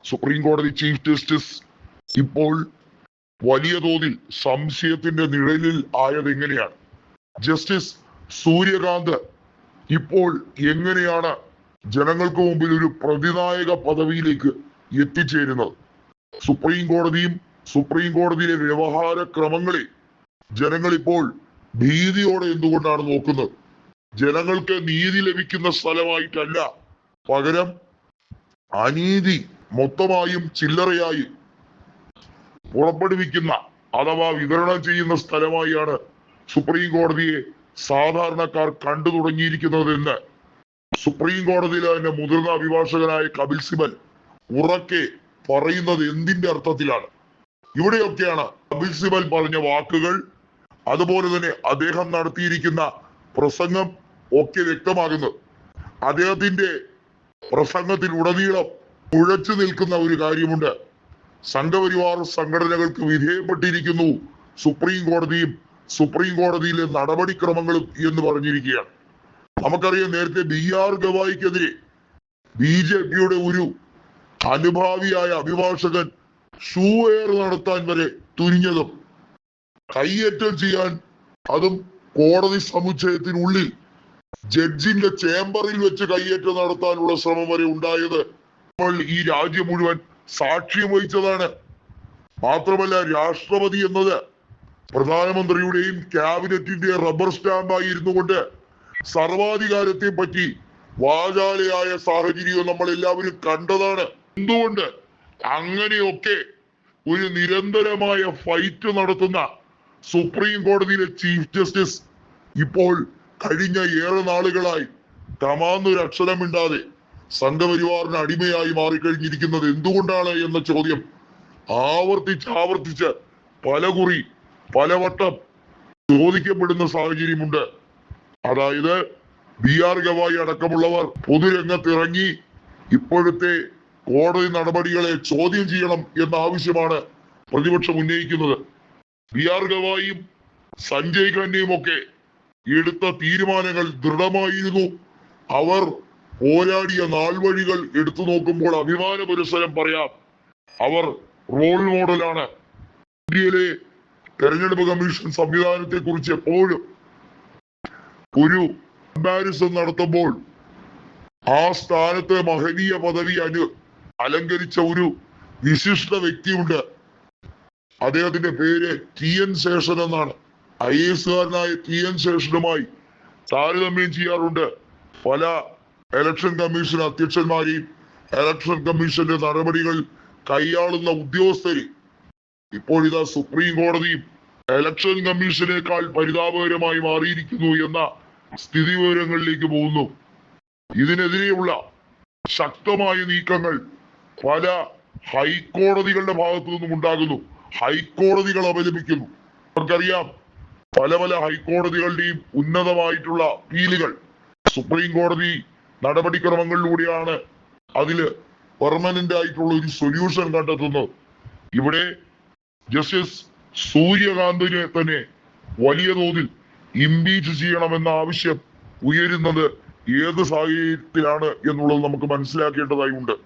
Supreme കോടതി chief justice ഇപ്പോൾ വലിയ തോതിൽ സംശയത്തിന്റെ നിഴലിൽ ആയത് എങ്ങനെയാണ്? ജസ്റ്റിസ് സൂര്യകാന്ത് ഇപ്പോൾ എങ്ങനെയാണ് ജനങ്ങൾക്ക് മുമ്പിൽ ഒരു പ്രതിനായക പദവിയിലേക്ക് എത്തിച്ചേരുന്നത്? സുപ്രീം കോടതിയും സുപ്രീം കോടതിയിലെ വ്യവഹാര ക്രമങ്ങളെ ജനങ്ങൾ ഇപ്പോൾ ഭീതിയോടെ എന്തുകൊണ്ടാണ് നോക്കുന്നത്? ജനങ്ങൾക്ക് നീതി ലഭിക്കുന്ന സ്ഥലമായിട്ടല്ല, പകരം അനീതി മൊത്തമായും ചില്ലറയായും പുറപ്പെടുവിക്കുന്ന അഥവാ വിതരണം ചെയ്യുന്ന സ്ഥലമായാണ് സുപ്രീം കോടതിയെ സാധാരണക്കാർ കണ്ടു തുടങ്ങിയിരിക്കുന്നതെന്ന് സുപ്രീം കോടതിയിലെ തന്നെ മുതിർന്ന അഭിഭാഷകനായ കപിൽ സിബൽ ഉറക്കെ പറയുന്നത് എന്തിന്റെ അർത്ഥത്തിലാണ്? ഇവിടെയൊക്കെയാണ് കപിൽ സിബൽ പറഞ്ഞ വാക്കുകൾ, അതുപോലെ തന്നെ അദ്ദേഹം നടത്തിയിരിക്കുന്ന പ്രസംഗം ഒക്കെ വ്യക്തമാകുന്നത്. അദ്ദേഹത്തിന്റെ പ്രസംഗത്തിൽ ഉടനീളം ഉഴച്ചു നിൽക്കുന്ന ഒരു കാര്യമുണ്ട്. സംഘപരിവാർ സംഘടനകൾക്ക് വിധേയപ്പെട്ടിരിക്കുന്നു സുപ്രീം കോടതിയും സുപ്രീം കോടതിയിലെ നടപടിക്രമങ്ങളും എന്ന് പറഞ്ഞിരിക്കുകയാണ്. നമുക്കറിയാം, നേരത്തെ BR ഗവായിക്കെതിരെ BJP-യുടെ ഒരു അനുഭാവിയായ അഭിഭാഷകൻ ഷൂ എയർ നടത്താൻ വരെ തുനിഞ്ഞതും, കയ്യേറ്റം ചെയ്യാൻ, അതും കോടതി സമുച്ചയത്തിനുള്ളിൽ ജഡ്ജിന്റെ ചേംബറിൽ വെച്ച് കയ്യേറ്റം നടത്താനുള്ള ശ്രമം വരെ ഉണ്ടായത് നമ്മൾ ഈ രാജ്യം മുഴുവൻ സാക്ഷ്യം വഹിച്ചതാണ്. മാത്രമല്ല, രാഷ്ട്രപതി എന്നത് പ്രധാനമന്ത്രിയുടെയും ക്യാബിനറ്റിന്റെ റബ്ബർ സ്റ്റാമ്പായി ഇരുന്നു കൊണ്ട് സർവാധികാരത്തെ പറ്റി വാചാലയായ സാഹചര്യവും നമ്മൾ എല്ലാവരും കണ്ടതാണ്. എന്തുകൊണ്ട് അങ്ങനെയൊക്കെ ഒരു നിരന്തരമായ ഫൈറ്റ് നടത്തുന്ന സുപ്രീം കോടതിയിലെ ചീഫ് ജസ്റ്റിസ് ഇപ്പോൾ കഴിഞ്ഞ ഏറെ നാളുകളായി തമാന്നൊരു അക്ഷരമിണ്ടാതെ സംഘപരിവാറിന് അടിമയായി മാറിക്കഴിഞ്ഞിരിക്കുന്നത് എന്തുകൊണ്ടാണ് എന്ന ചോദ്യം ആവർത്തിച്ച് പലകുറി പലവട്ടം ചോദിക്കപ്പെടുന്ന സാഹചര്യമുണ്ട്. അതായത് BR ഗവായി അടക്കമുള്ളവർ പൊതുരംഗത്തിറങ്ങി ഇപ്പോഴത്തെ കോടതി നടപടികളെ ചോദ്യം ചെയ്യണം എന്ന ആവശ്യമാണ് പ്രതിപക്ഷം ഉന്നയിക്കുന്നത്. BR ഗവായിയും സഞ്ജയ് ഖന്നയും ഒക്കെ എടുത്ത തീരുമാനങ്ങൾ ദൃഢമായിരുന്നു. അവർ പോരാടിയ നാൾവഴികൾ എടുത്തു നോക്കുമ്പോൾ അഭിമാന പുരസ്സരം പറയാം, അവർ റോൾ മോഡലാണ്. ഇന്ത്യയിലെ തെരഞ്ഞെടുപ്പ് കമ്മീഷൻ സംവിധാനത്തെ കുറിച്ച് എപ്പോഴും ഒരു കമ്പാരിസൺ നടത്തുമ്പോൾ ആ സ്ഥാനത്ത് മഹനീയ പദവി അലങ്കരിച്ച ഒരു വിശിഷ്ട വ്യക്തിയുണ്ട്. അദ്ദേഹത്തിന്റെ പേര് TN ശേഷൻ എന്നാണ്. IAS-കാരനായ TN ശേഷനുമായി താരതമ്യം ചെയ്യാറുണ്ട് പല ഇലക്ഷൻ കമ്മീഷൻ അധ്യക്ഷന്മാരെയും ഇലക്ഷൻ കമ്മീഷന്റെ നടപടികൾ കൈയാളുന്ന ഉദ്യോഗസ്ഥരെ. ഇപ്പോഴിതാ സുപ്രീം കോടതിയും ഇലക്ഷൻ കമ്മീഷനേക്കാൾ പരിതാപകരമായി മാറിയിരിക്കുന്നു എന്ന സ്ഥിതി വിവരങ്ങളിലേക്ക് പോകുന്നു. ഇതിനെതിരെയുള്ള ശക്തമായ നീക്കങ്ങൾ പല ഹൈക്കോടതികളുടെ ഭാഗത്തു നിന്നും ഉണ്ടാകുന്നു. ഹൈക്കോടതികൾ അപലപിക്കുന്നു. നമുക്കറിയാം, പല ഹൈക്കോടതികളുടെയും ഉന്നതമായിട്ടുള്ള അപ്പീലുകൾ സുപ്രീം കോടതി നടപടിക്രമങ്ങളിലൂടെയാണ് അതില് പെർമനന്റ് ആയിട്ടുള്ള ഒരു സൊല്യൂഷൻ കണ്ടെത്തുന്നത്. ഇവിടെ ജസ്റ്റിസ് സൂര്യകാന്തിനെ തന്നെ വലിയ തോതിൽ ഇംപീച്ച് ചെയ്യണമെന്ന ആവശ്യം ഉയരുന്നത് ഏത് സാഹചര്യത്തിലാണ് എന്നുള്ളത് നമുക്ക് മനസ്സിലാക്കേണ്ടതായി ഉണ്ട്.